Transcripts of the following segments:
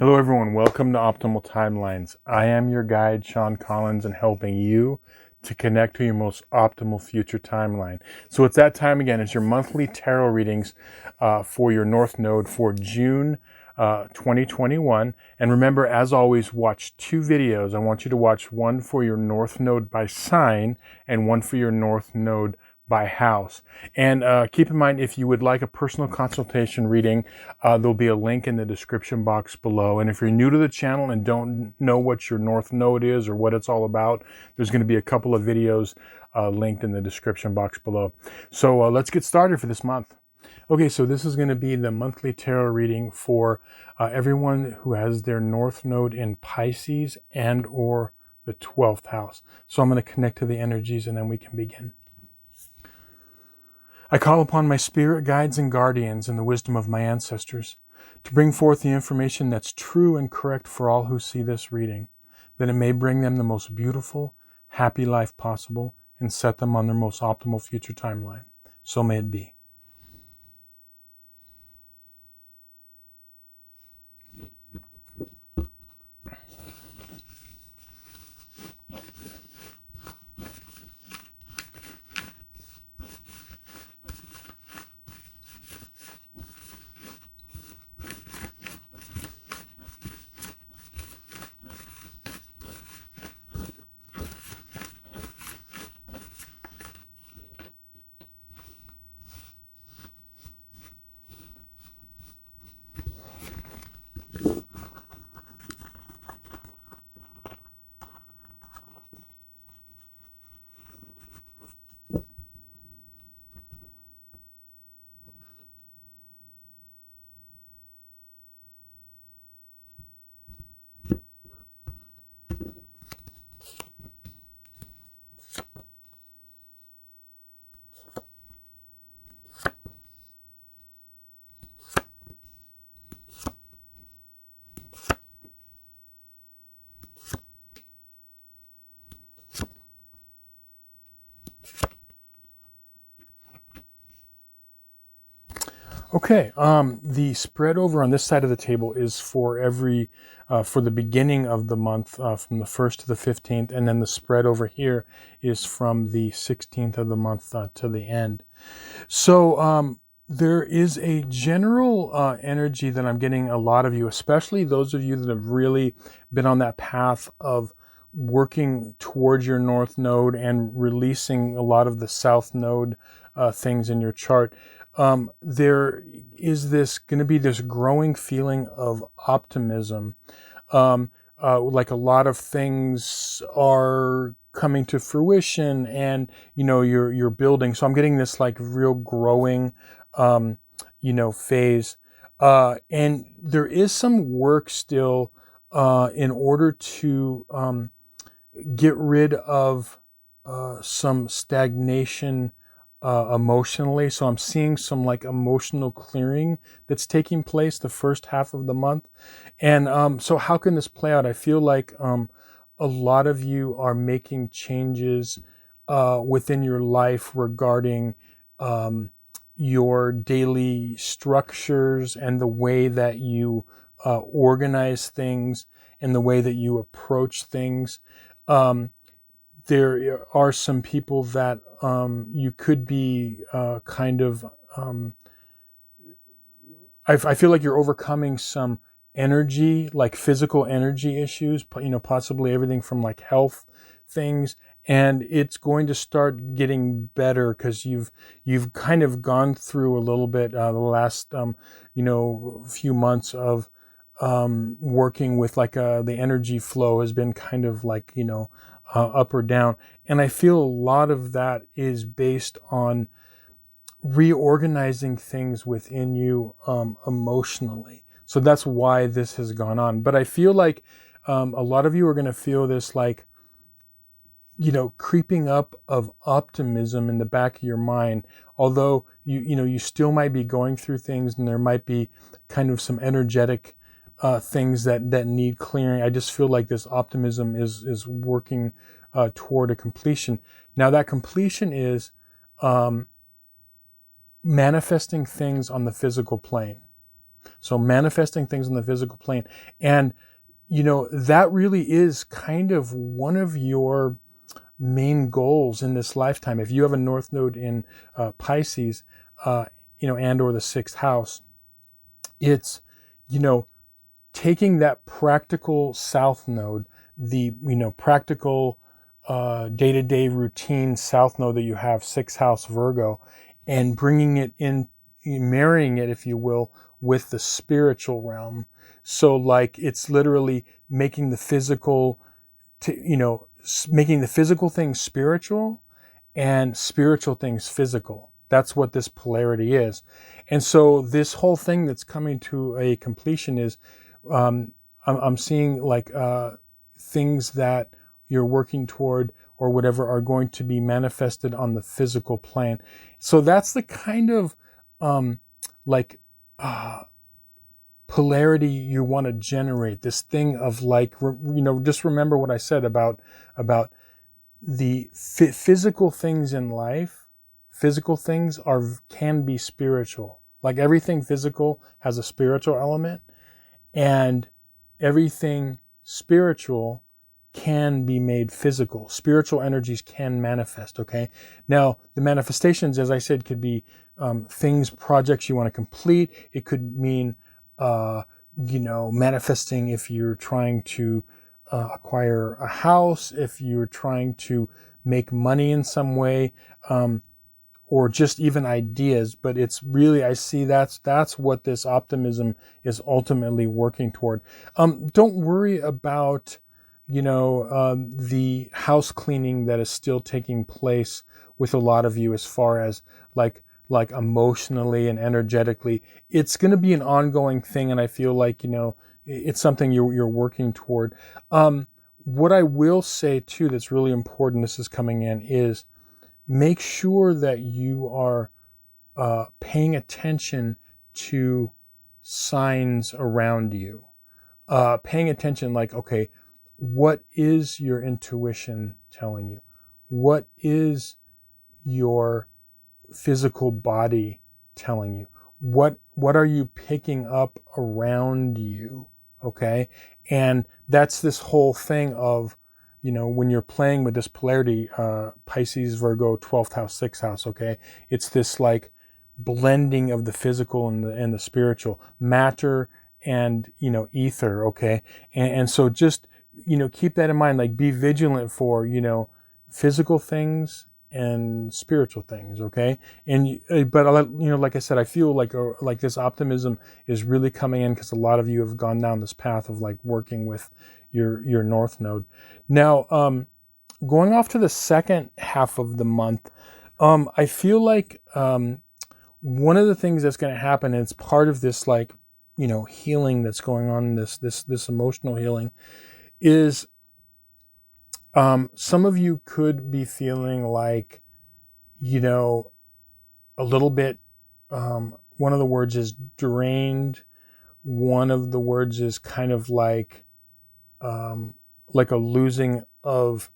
Hello everyone, welcome to Optimal Timelines. I am your guide, Sean Collins, and helping you to connect to your most optimal future timeline. So it's that time again. It's your monthly tarot readings for your North Node for June 2021. And remember, as always, watch two videos. I want you to watch one for your North Node by sign and one for your North Node by house. And keep in mind, if you would like a personal consultation reading, there'll be a link in the description box below. And if you're new to the channel and don't know what your North Node is or what it's all about, there's going to be a couple of videos linked in the description box below. So let's get started for this month. Okay, so this is going to be the monthly tarot reading for everyone who has their North Node in Pisces and or the 12th house. So I'm going to connect to the energies and then we can begin. I call upon my spirit guides and guardians and the wisdom of my ancestors to bring forth the information that's true and correct for all who see this reading, that it may bring them the most beautiful, happy life possible and set them on their most optimal future timeline. So may it be. Okay, the spread over on this side of the table is for for the beginning of the month, from the 1st to the 15th, and then the spread over here is from the 16th of the month to the end. So there is a general energy that I'm getting a lot of you, especially those of you that have really been on that path of working towards your North Node and releasing a lot of the South Node things in your chart. There is going to be this growing feeling of optimism. Like a lot of things are coming to fruition and, you're building. So I'm getting this like real growing, phase. And there is some work still, in order to, get rid of, some stagnation, emotionally. So I'm seeing some like emotional clearing that's taking place the first half of the month. And so how can this play out? I feel like a lot of you are making changes within your life regarding your daily structures and the way that you organize things and the way that you approach things. There are some people that you could be I feel like you're overcoming some energy, like physical energy issues, possibly everything from like health things. And it's going to start getting better because you've kind of gone through a little bit the last few months of working with like the energy flow has been kind of like up or down. And I feel a lot of that is based on reorganizing things within you emotionally. So that's why this has gone on. But I feel like a lot of you are going to feel this like, creeping up of optimism in the back of your mind. Although you still might be going through things and there might be kind of some energetic things that need clearing. I just feel like this optimism is working toward a completion. Now that completion is manifesting things on the physical plane. So manifesting things on the physical plane. And, that really is kind of one of your main goals in this lifetime. If you have a North Node in Pisces, and or the sixth house, it's, taking that practical South Node, the, practical day-to-day routine South Node that you have, sixth house Virgo, and bringing it in, marrying it, if you will, with the spiritual realm. So like it's literally making the physical, making the physical things spiritual and spiritual things physical. That's what this polarity is. And so this whole thing that's coming to a completion is, I'm seeing like things that you're working toward or whatever are going to be manifested on the physical plane. So that's the kind of polarity you want to generate. This thing of like, just remember what I said about the physical things in life. Physical things can be spiritual. Like everything physical has a spiritual element, and everything spiritual can be made physical. Spiritual energies can manifest, okay? Now, the manifestations, as I said, could be things, projects you want to complete. It could mean, manifesting if you're trying to acquire a house, if you're trying to make money in some way, or just even ideas. But it's really, I see that's what this optimism is ultimately working toward. Don't worry about, the house cleaning that is still taking place with a lot of you as far as like emotionally and energetically. It's going to be an ongoing thing, and I feel like, it's something you're working toward. What I will say too that's really important, this is coming in, is make sure that you are paying attention to signs around you. Paying attention, like, okay, what is your intuition telling you? What is your physical body telling you? What are you picking up around you? Okay? And that's this whole thing of, when you're playing with this polarity, Pisces, Virgo, 12th house, 6th house, okay? It's this like blending of the physical and the spiritual, matter and, ether, okay? And so just, keep that in mind, like be vigilant for, physical things and spiritual things, okay? And but like I said, I feel like this optimism is really coming in because a lot of you have gone down this path of like working with your North Node. Now, going off to the second half of the month, I feel like one of the things that's going to happen, and it's part of this like healing that's going on, this emotional healing, is some of you could be feeling like, a little bit, one of the words is drained. One of the words is kind of like a losing of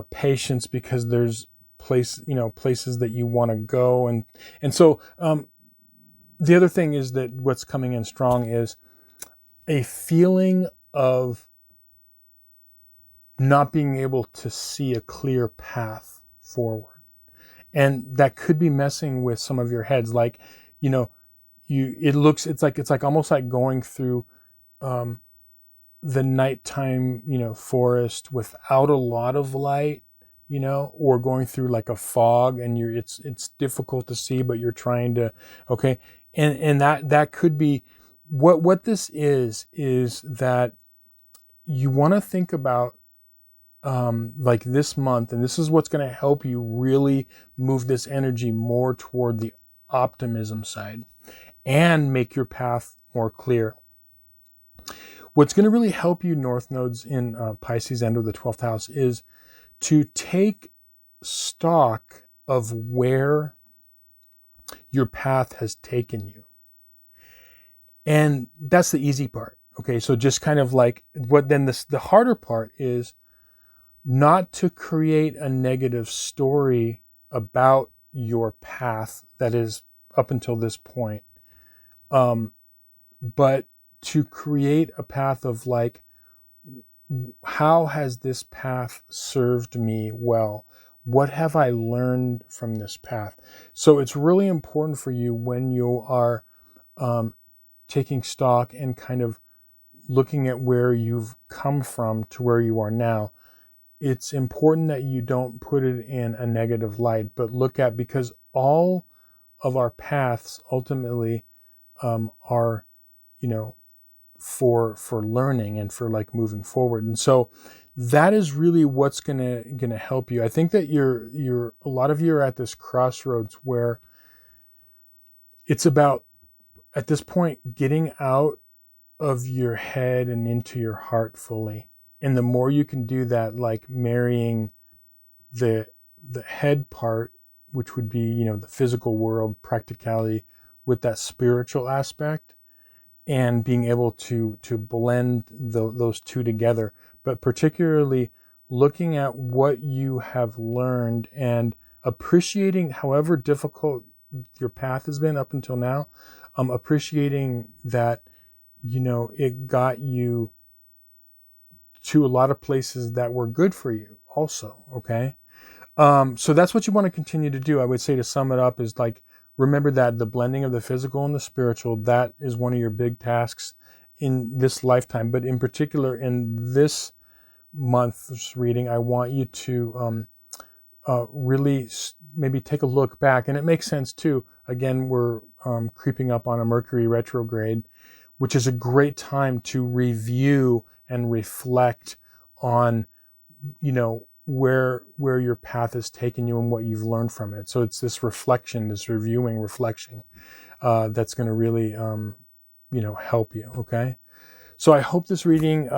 patience because there's places that you want to go. And so the other thing is that what's coming in strong is a feeling of not being able to see a clear path forward. And that could be messing with some of your heads. Like, it's like almost like going through the nighttime, forest without a lot of light, or going through like a fog and it's difficult to see, but you're trying to, okay. And that could be what this is that you want to think about, like this month, and this is what's going to help you really move this energy more toward the optimism side and make your path more clear. What's going to really help you, North Nodes in Pisces and or the 12th house, is to take stock of where your path has taken you. And that's the easy part. Okay, so just kind of like the harder part is not to create a negative story about your path that is up until this point. but to create a path of like, how has this path served me well? What have I learned from this path? So it's really important for you when you are taking stock and kind of looking at where you've come from to where you are now. It's important that you don't put it in a negative light, but look at, because all of our paths ultimately are, for learning and for like moving forward. And so that is really what's gonna help you. I think that you're a lot of you are at this crossroads where it's about, at this point, getting out of your head and into your heart fully. And the more you can do that, like marrying the head part, which would be, the physical world, practicality, with that spiritual aspect, and being able to blend those two together, but particularly looking at what you have learned and appreciating, however difficult your path has been up until now, appreciating that, it got you to a lot of places that were good for you also. Okay. So that's what you want to continue to do. I would say, to sum it up, is like, remember that the blending of the physical and the spiritual, that is one of your big tasks in this lifetime. But in particular, in this month's reading, I want you to really maybe take a look back. And it makes sense too. Again, we're creeping up on a Mercury retrograde, which is a great time to review and reflect on, where your path has taken you and what you've learned from it. So it's this reflection, this reviewing reflection, that's going to really, help you. Okay. So I hope this reading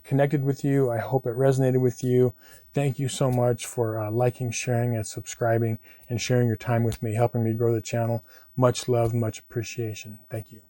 connected with you. I hope it resonated with you. Thank you so much for liking, sharing, and subscribing, and sharing your time with me, helping me grow the channel. Much love, much appreciation. Thank you.